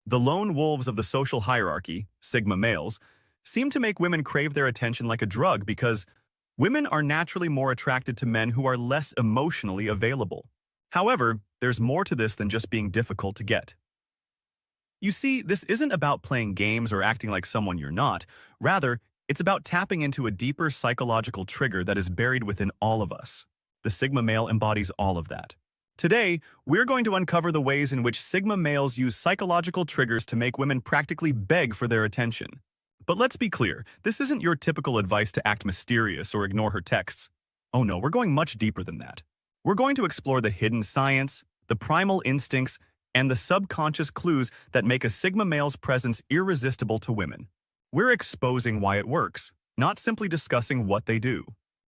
The lone wolves of the social hierarchy, Sigma males, seem to make women crave their attention like a drug because women are naturally more attracted to men who are less emotionally available. However, there's more to this than just being difficult to get. You see, this isn't about playing games or acting like someone you're not. Rather, it's about tapping into a deeper psychological trigger that is buried within all of us. The Sigma male embodies all of that. Today, we're going to uncover the ways in which Sigma males use psychological triggers to make women practically beg for their attention. But let's be clear, this isn't your typical advice to act mysterious or ignore her texts. Oh no, we're going much deeper than that. We're going to explore the hidden science, the primal instincts, and the subconscious clues that make a Sigma male's presence irresistible to women. We're exposing why it works, not simply discussing what they do.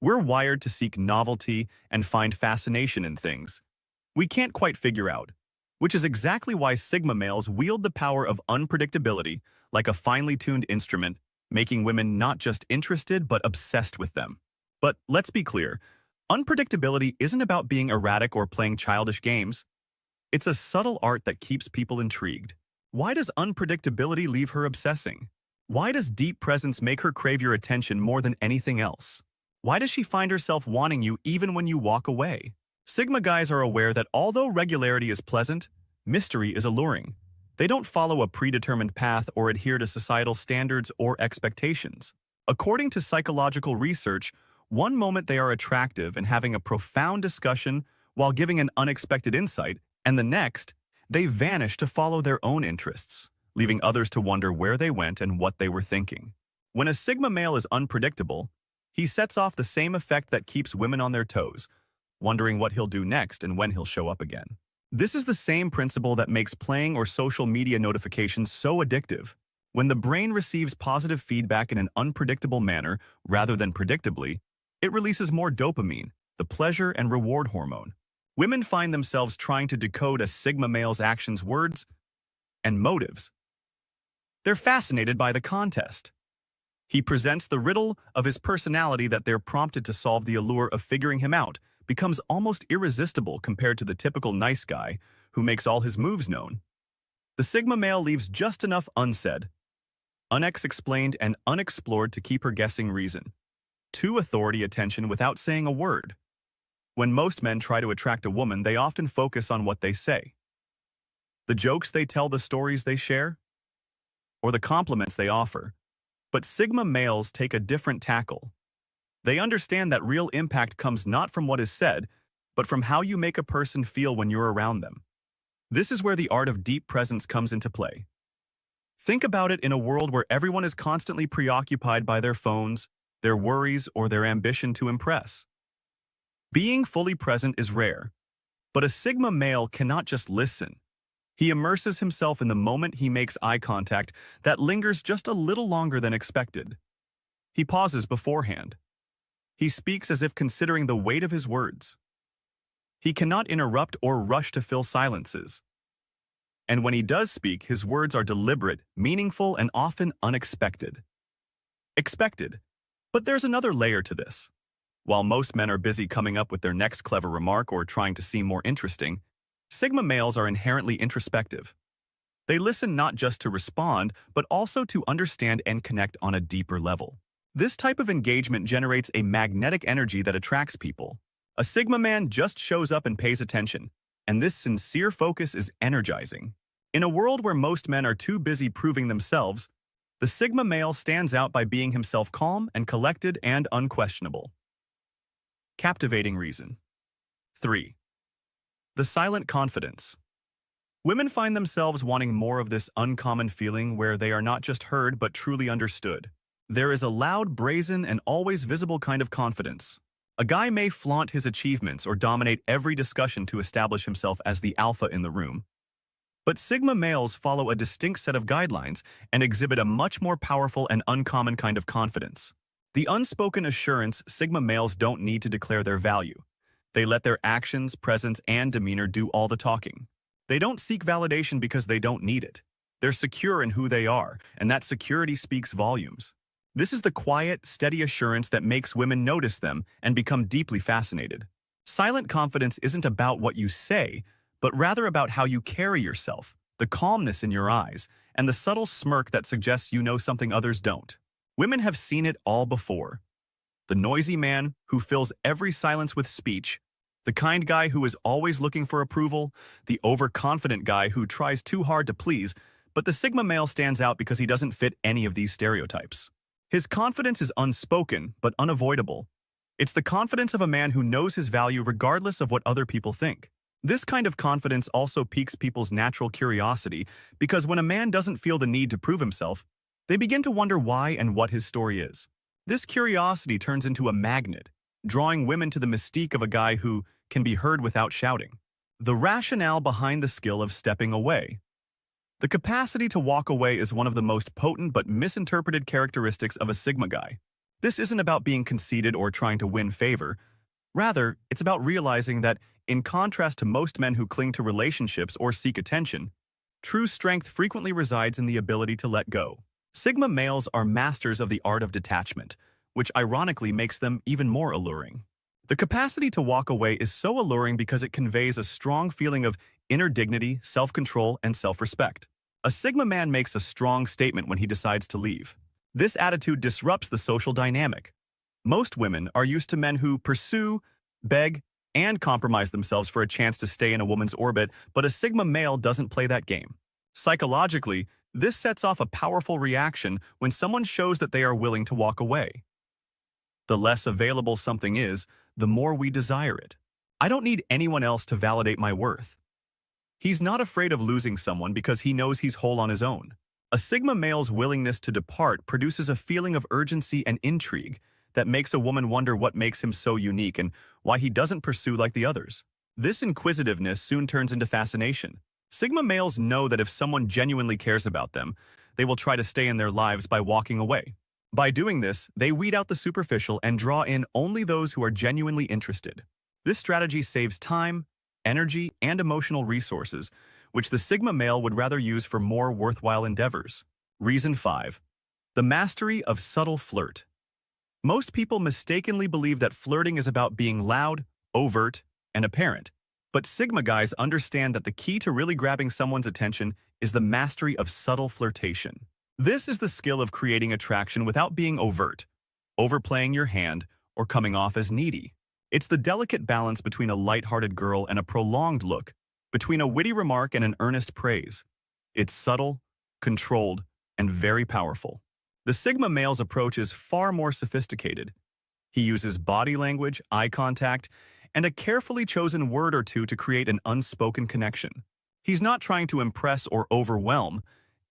We're wired to seek novelty and find fascination in things we can't quite figure out, which is exactly why Sigma males wield the power of unpredictability like a finely tuned instrument, making women not just interested but obsessed with them. But let's be clear, unpredictability isn't about being erratic or playing childish games. It's a subtle art that keeps people intrigued. Why does unpredictability leave her obsessing? Why does deep presence make her crave your attention more than anything else? Why does she find herself wanting you even when you walk away? Sigma guys are aware that although regularity is pleasant, mystery is alluring. They don't follow a predetermined path or adhere to societal standards or expectations. According to psychological research, one moment they are attractive and having a profound discussion while giving an unexpected insight, and the next, they vanish to follow their own interests, leaving others to wonder where they went and what they were thinking. When a Sigma male is unpredictable, he sets off the same effect that keeps women on their toes, wondering what he'll do next and when he'll show up again. This is the same principle that makes playing or social media notifications so addictive. When the brain receives positive feedback in an unpredictable manner rather than predictably, it releases more dopamine, the pleasure and reward hormone. Women find themselves trying to decode a Sigma male's actions, words, and motives. They're fascinated by the contest. He presents the riddle of his personality that they're prompted to solve. The allure of figuring him out becomes almost irresistible compared to the typical nice guy who makes all his moves known. The Sigma male leaves just enough unsaid, unexplained, and unexplored to keep her guessing reason. To authority attention without saying a word. When most men try to attract a woman, they often focus on what they say. The jokes they tell, the stories they share, or the compliments they offer. But Sigma males take a different tackle. They understand that real impact comes not from what is said, but from how you make a person feel when you're around them. This is where the art of deep presence comes into play. Think about it in a world where everyone is constantly preoccupied by their phones, their worries, or their ambition to impress. Being fully present is rare, but a Sigma male cannot just listen. He immerses himself in the moment. He makes eye contact that lingers just a little longer than expected. He pauses beforehand. He speaks as if considering the weight of his words. He cannot interrupt or rush to fill silences. And when he does speak, his words are deliberate, meaningful, and often unexpected. Expected. But there's another layer to this. While most men are busy coming up with their next clever remark or trying to seem more interesting, Sigma males are inherently introspective. They listen not just to respond, but also to understand and connect on a deeper level. This type of engagement generates a magnetic energy that attracts people. A Sigma man just shows up and pays attention, and this sincere focus is energizing. In a world where most men are too busy proving themselves, the Sigma male stands out by being himself, calm and collected and unquestionable. Captivating reason. 3. The silent confidence. Women find themselves wanting more of this uncommon feeling where they are not just heard but truly understood. There is a loud, brazen, and always visible kind of confidence. A guy may flaunt his achievements or dominate every discussion to establish himself as the alpha in the room. But Sigma males follow a distinct set of guidelines and exhibit a much more powerful and uncommon kind of confidence. The unspoken assurance Sigma males don't need to declare their value. They let their actions, presence, and demeanor do all the talking. They don't seek validation because they don't need it. They're secure in who they are, and that security speaks volumes. This is the quiet, steady assurance that makes women notice them and become deeply fascinated. Silent confidence isn't about what you say, but rather about how you carry yourself, the the calmness in your eyes, and the subtle smirk that suggests you know something others don't. Women have seen it all before. The noisy man who fills every silence with speech, the kind guy who is always looking for approval, the overconfident guy who tries too hard to please, but the Sigma male stands out because he doesn't fit any of these stereotypes. His confidence is unspoken but unavoidable. It's the confidence of a man who knows his value regardless of what other people think. This kind of confidence also piques people's natural curiosity because when a man doesn't feel the need to prove himself, they begin to wonder why and what his story is. This curiosity turns into a magnet, drawing women to the mystique of a guy who can be heard without shouting. The rationale behind the skill of stepping away. The capacity to walk away is one of the most potent but misinterpreted characteristics of a Sigma guy. This isn't about being conceited or trying to win favor. Rather, it's about realizing that, in contrast to most men who cling to relationships or seek attention, true strength frequently resides in the ability to let go. Sigma males are masters of the art of detachment, which ironically makes them even more alluring. The capacity to walk away is so alluring because it conveys a strong feeling of inner dignity, self-control, and self-respect. A Sigma man makes a strong statement when he decides to leave. This attitude disrupts the social dynamic. Most women are used to men who pursue, beg, and compromise themselves for a chance to stay in a woman's orbit, but a Sigma male doesn't play that game. Psychologically, this sets off a powerful reaction when someone shows that they are willing to walk away. The less available something is, the more we desire it. I don't need anyone else to validate my worth. He's not afraid of losing someone because he knows he's whole on his own. A Sigma male's willingness to depart produces a feeling of urgency and intrigue that makes a woman wonder what makes him so unique and why he doesn't pursue like the others. This inquisitiveness soon turns into fascination. Sigma males know that if someone genuinely cares about them, they will try to stay in their lives by walking away. By doing this, they weed out the superficial and draw in only those who are genuinely interested. This strategy saves time, energy, and emotional resources, which the Sigma male would rather use for more worthwhile endeavors. Reason 5. The mastery of subtle flirt. Most people mistakenly believe that flirting is about being loud, overt, and apparent. But Sigma guys understand that the key to really grabbing someone's attention is the mastery of subtle flirtation. This is the skill of creating attraction without being overt, overplaying your hand, or coming off as needy. It's the delicate balance between a light-hearted girl and a prolonged look, between a witty remark and an earnest praise. It's subtle, controlled, and very powerful. The Sigma male's approach is far more sophisticated. He uses body language, eye contact, and a carefully chosen word or two to create an unspoken connection. He's not trying to impress or overwhelm.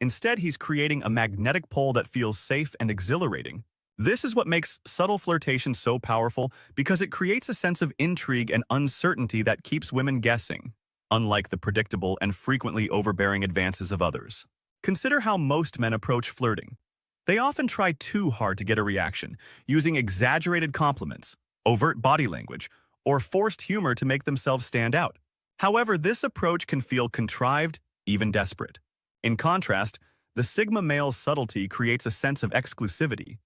Instead, he's creating a magnetic pole that feels safe and exhilarating. This is what makes subtle flirtation so powerful because it creates a sense of intrigue and uncertainty that keeps women guessing, unlike the predictable and frequently overbearing advances of others. Consider how most men approach flirting. They often try too hard to get a reaction, using exaggerated compliments, overt body language, or forced humor to make themselves stand out. However, this approach can feel contrived, even desperate. In contrast, the Sigma male's subtlety creates a sense of exclusivity.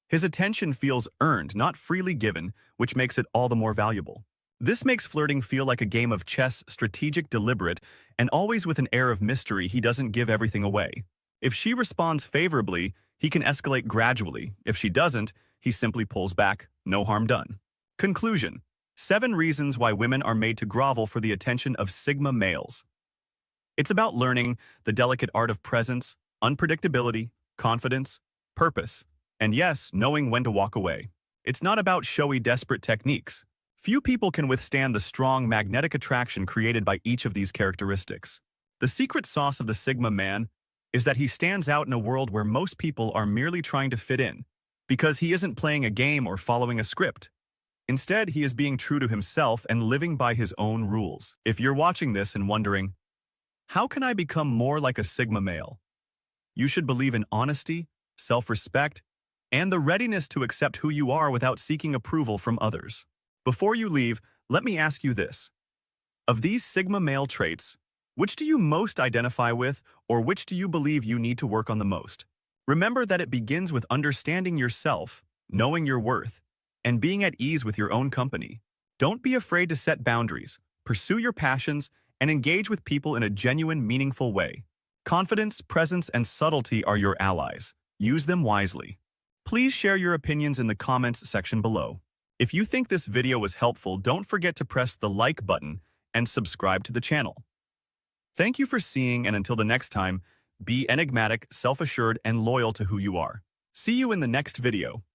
His attention feels earned, not freely given, which makes it all the more valuable. This makes flirting feel like a game of chess, strategic, deliberate, and always with an air of mystery. He doesn't give everything away. If she responds favorably, he can escalate gradually. If she doesn't, he simply pulls back, no harm done. Conclusion: 7 reasons why women are made to grovel for the attention of Sigma males. It's about learning the delicate art of presence, unpredictability, confidence, purpose, and yes, knowing when to walk away. It's not about showy, desperate techniques. Few people can withstand the strong magnetic attraction created by each of these characteristics. The secret sauce of the Sigma man is that he stands out in a world where most people are merely trying to fit in, because he isn't playing a game or following a script. Instead, he is being true to himself and living by his own rules. If you're watching this and wondering, how can I become more like a Sigma male? You should believe in honesty, self-respect, and the readiness to accept who you are without seeking approval from others. Before you leave, let me ask you this. Of these Sigma male traits, which do you most identify with, or which do you believe you need to work on the most? Remember that it begins with understanding yourself, knowing your worth, and being at ease with your own company. Don't be afraid to set boundaries, pursue your passions, and engage with people in a genuine, meaningful way. Confidence, presence, and subtlety are your allies. Use them wisely. Please share your opinions in the comments section below. If you think this video was helpful, don't forget to press the like button and subscribe to the channel. Thank you for seeing, and until the next time, be enigmatic, self-assured, and loyal to who you are. See you in the next video.